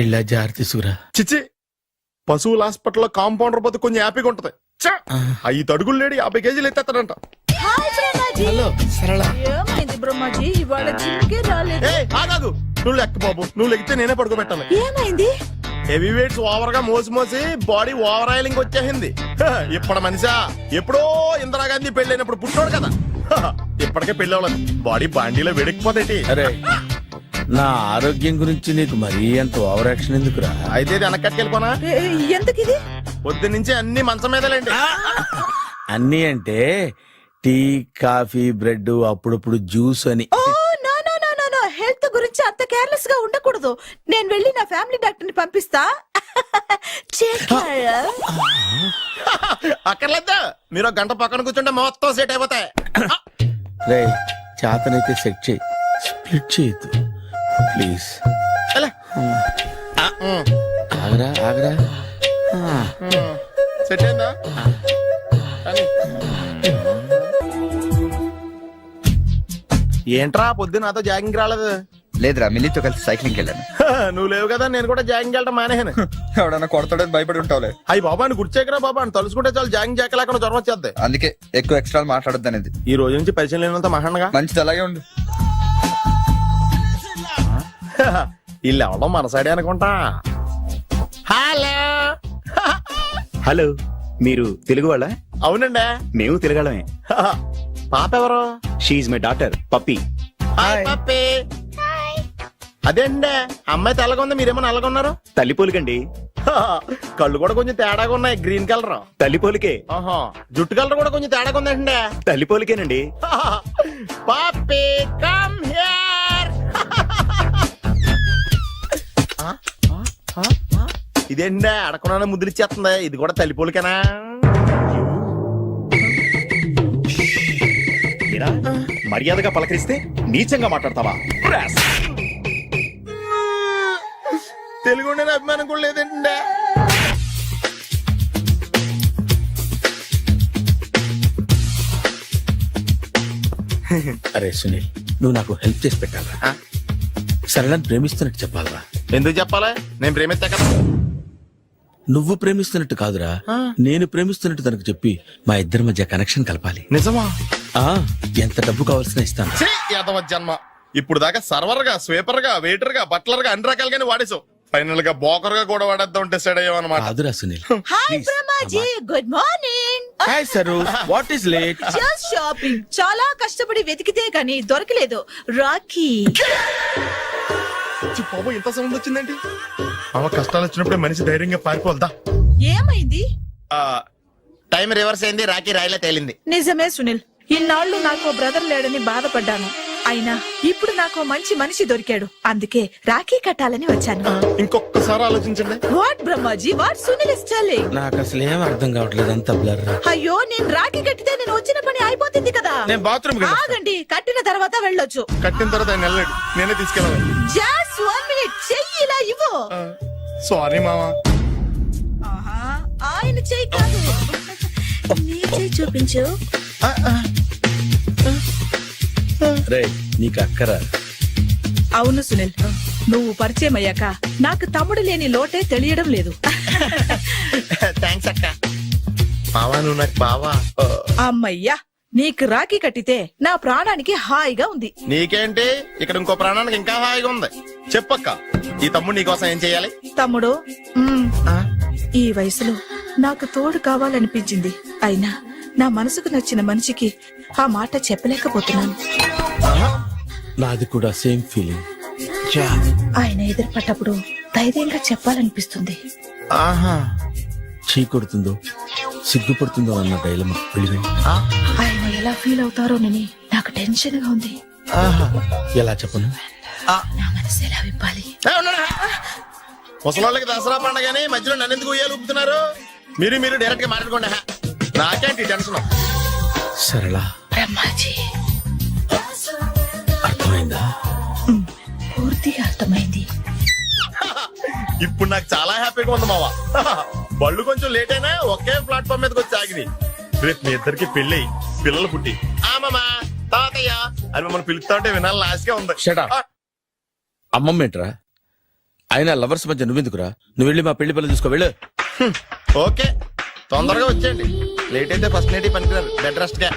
Speaker 5: ఇళ్ళ జారి తీసుకురా.
Speaker 1: చిచ్చి పశువుల హాస్పిటల్లో కాంపౌండర్ బతు కొంచెం హ్యాపీగా ఉంటది 5 అడుగులు లేడి 50 కేజీలు ఎత్తేస్తాడంట.
Speaker 5: హలో సరళ.
Speaker 10: ఏమైంది బ్రహ్మాజీ ఇవాళ జిమ్కే రాలేదు?
Speaker 1: ఏ ఆగాదు నువ్వు లెక్క బాబు నువ్వు లెక్కితే నేనే పడుకోబెట్టాలి.
Speaker 10: ఏమైంది?
Speaker 1: హెవీ వెయిట్స్ ఓవర్ గా మోసి మోసి బాడీ ఓవర్ ఆయిలింగ్ వచ్చేసింది. ఇప్పుడు మనిషా ఎప్పుడో ఇందిరాగాంధీ పెళ్ళైనప్పుడు పుట్టాడు కదా ఇప్పటికే పెళ్లి అవ్వలేదు బాడీ బాండీలో వెడికిపోతేటి.
Speaker 5: అరే నా ఆరోగ్యం గురించి నీకు మరీ అంత ఓవర్ యాక్షన్ ఎందుకురా?
Speaker 1: అయితే ఇది వెనక్కట్టుకెళ్ళిపోనా?
Speaker 10: ఎందుకు ఇది?
Speaker 1: పొద్దు నుంచి అన్ని మంచం మీదలేండి.
Speaker 5: అన్నీ అంటే టీ కాఫీ బ్రెడ్ అప్పుడప్పుడు జ్యూస్ అని.
Speaker 10: Oh no no no no no health గురించి అంత కేర్లెస్ గా ఉండకూడదు. నేను వెళ్ళి నా ఫ్యామిలీ డాక్టర్ ని పంపిస్తా.
Speaker 1: అక్కర్లేదు మీరు ఒక గంట పక్కన కూర్చుంటే మొత్తం సెట్ అయిపోతాయి.
Speaker 5: రే చేతనైతే సెట్ చేయి, స్ప్లిట్ చేయొద్దు ప్లీజ్.
Speaker 1: ఎలా?
Speaker 5: ఆగరా ఆగరా.
Speaker 1: సెట్ అయిందా? కానీ. ఏంట్రా పొద్దు నాతో జాగింగ్ రాలేదు?
Speaker 2: లేదురా మిల్లీతో కలిసి సైక్లింగ్ వెళ్ళాను.
Speaker 1: నువ్వు లేవు కదా నేను కూడా జాగింగ్ వెళ్ళటం మానేహాను.
Speaker 2: ఎవడన్నా కొడతాడని భయపడి ఉంటావులే.
Speaker 1: అయ్యి బాబా అని గుర్చేకరా బాబా అని తలుసుకుంటే చాలు జాగింగ్ చేయలేకుండా జ్వరం వచ్చేద్ది.
Speaker 2: అందుకే ఎక్కువ ఎక్స్ట్రా మాట్లాడొద్దు అనేది.
Speaker 1: ఈ రోజు నుంచి పరిచయం లేనంత మహాన్గా
Speaker 2: మంచిది అలాగే ఉండు.
Speaker 1: వీళ్ళు ఎవడో మన సైడే అనుకుంటా. హలో
Speaker 6: హలో, మీరు తెలుగు వాళ్ళ?
Speaker 1: అవునండి
Speaker 6: మేము తెలుగాళ్ళమే.
Speaker 1: పాప ఎవరు?
Speaker 6: She's my daughter Pappi.
Speaker 1: Hi Pappi. అదేండి అమ్మాయి తెల్లగా ఉంది మీరేమో నల్లగా ఉన్నారు.
Speaker 6: తల్లి పోలికండి.
Speaker 1: కళ్ళు కూడా కొంచెం తేడాగా ఉన్నాయి గ్రీన్ కలర్.
Speaker 6: తల్లి పోలికే.
Speaker 1: ఆహా జుట్టు కలర్ కూడా కొంచెం తేడాగా ఉందండి.
Speaker 6: తల్లి పోలికేనండి.
Speaker 1: పప్పి కమ్ హియర్. ఇదేంటి అడగకుండా ముద్రిచ్చేస్తుంది. ఇది కూడా తల్లిపోలికేనా?
Speaker 6: మర్యాదగా పలకరిస్తే నీచంగా మాట్లాడతావా?
Speaker 1: తెలుగు ఉండే అభిమానం కూడా లేదండి.
Speaker 5: అరే సునీల్, నువ్వు నాకు హెల్ప్ చేసి పెట్టాలా? సరళని ప్రేమిస్తున్నట్టు చెప్పాలరా.
Speaker 1: ఎందుకు చెప్పాలి? నేను ప్రేమిస్తా కదా.
Speaker 5: నువ్వు ప్రేమిస్తున్నట్టు కాదురా, నేను ప్రేమిస్తున్నట్టు తనకు చెప్పి మా ఇద్దరి మధ్య కనెక్షన్ కలపాలి.
Speaker 1: నిజమా?
Speaker 5: ఆ ఎంత డబ్బు కావాల్సిన ఇస్తాను.
Speaker 1: యాదవ జన్మ. ఇప్పుడు దాకా సర్వర్ గా స్వీపర్ గా వెయిటర్ గా బట్లర్ గా అన్ని రకాలుగానే వాడేసావు. ఫైనల్ గా బోకర్ గా కూడా వాడేద్దాం డిసైడ్ అయ్యామన్నమాట.
Speaker 5: కాదురా Sunil.
Speaker 10: Hi Brahmaji, good morning.
Speaker 5: Hi sir, what is late?
Speaker 10: Just shopping. చాలా కష్టపడి వెతికితే గానీ దొరకలేదు. రాఖీ.
Speaker 1: బాబు ఇంత సౌండ్ వచ్చిందండి. అమ్మ కష్టాలు వచ్చినప్పుడే మనిషి ధైర్యంగా పారిపోల్దా.
Speaker 10: ఏమైంది?
Speaker 1: టైం రివర్స్ అయింది. రాఖీ రాయిలా తేలింది.
Speaker 10: నిజమే సునీల్, ఇన్నాళ్ళు నాకు బ్రదర్ లేడని బాధపడ్డాను. అయినా ఇప్పుడు నాకు మంచి మనిషి దొరికాడు. అందుకే రాఖీ కట్టాలని వచ్చాను.
Speaker 1: ఇంకొకసారి ఆలోచించండి.
Speaker 10: What Brahmaji, what Sunil is telling?
Speaker 5: నాకు అసలు ఏం అర్థం కావట్లేదు, అంత బ్లర్.
Speaker 10: అయ్యో, నేను రాఖీ కట్టితే నేను వచ్చిన పని అయిపోతుంది కదా.
Speaker 5: నేను బాత్రూమ్
Speaker 10: ఆగండి, కట్టిన తర్వాత వెళ్ళొచ్చు.
Speaker 1: కట్టిన తర్వాత ఆయన వెళ్ళాడు, నేనే తీసుకెళ్ళాలి.
Speaker 10: జస్ట్ 1 minute, చెయ్యి ఇలా ఇవ్వు.
Speaker 1: సారీ మామా.
Speaker 10: ఆయన చెయ్యి కాదు, నీ చెయ్యి చూపించు.
Speaker 5: రే నీకు అక్కరా?
Speaker 10: అవును సునీల్, నువ్వు పరిచయం అయ్యాక నాకు తమ్ముడు లేని లోటే తెలియడం లేదు.
Speaker 1: థ్యాంక్స్ అక్క. మావా నువ్వు నాకు బావా.
Speaker 10: అమ్మయ్యా, నీకు రాఖీ కట్టితే నా ప్రాణానికి హాయిగా ఉంది.
Speaker 1: నీకేంటి ఇక్కడ ఇంకో ప్రాణానికి ఇంకా హాయిగా ఉంది. చెప్పక్క, ఈ తమ్ముడు నీకోసం ఏం చెయ్యాలి?
Speaker 10: తమ్ముడు, ఈ వయసులో నాకు తోడు కావాలనిపించింది. అయినా నా మనసుకు నచ్చిన మనిషికి ఆ మాట చెప్పలేకపోతున్నాను.
Speaker 5: నాది కూడా సేమ్ ఫీలింగ్.
Speaker 10: ఆయన ఎదురుపడ్డప్పుడు ధైర్యంగా చెప్పాలనిపిస్తుంది.
Speaker 1: ఆహా
Speaker 5: చీ కొడుతుందో సిగ్గుపడుతుందో అన్న డైలమా వెళ్ళి
Speaker 10: ఆయన ఎలా ఫీల్ అవుతారోనని నాకు టెన్షన్ గా ఉంది.
Speaker 5: ఎలా చెప్పను?
Speaker 10: నా మనసు ఎలా విప్పాలి?
Speaker 1: ముసలోళ్ళకి దసరా పండగని మధ్యలో నన్ను ఎందుకు ఉయ్యాలు ఊపుతున్నారు? మీరు డైరెక్ట్ గా మాట్లాడుకోండి. నాకేంటి టెన్షన్?
Speaker 5: సరళ
Speaker 10: బ్రహ్మాజీ,
Speaker 5: అర్థమైందా?
Speaker 10: పూర్తిగా అర్థమైంది.
Speaker 1: ఇప్పుడు నాకు చాలా హ్యాపీగా ఉంది మావా. బళ్ళు కొంచెం లేట్ అయినా ఒకే ప్లాట్ఫామ్ మీదకి వచ్చి ఆగినాయి. రేపు మీ ఇద్దరికి పెళ్ళి పిల్లలు పుట్టి ఆమమ్మా తాతయ్య అని మమ్మల్ని పిలుస్తా ఉంటే వినాలి లాస్ట్గా ఉంది.
Speaker 5: Shut up. అమ్మమ్మ ఏంట్రా? అయినా లవర్స్ మధ్య నువ్వెందుకురా? నువ్వు వెళ్ళి మా పెళ్లి పిల్లలు చూసుకో వెళ్ళు.
Speaker 1: ఓకే తొందరగా వచ్చేయండి. లేట్ అయితే ఫస్ట్ నైట్ పనికిరారు. బెడ్ రెస్ట్ గా.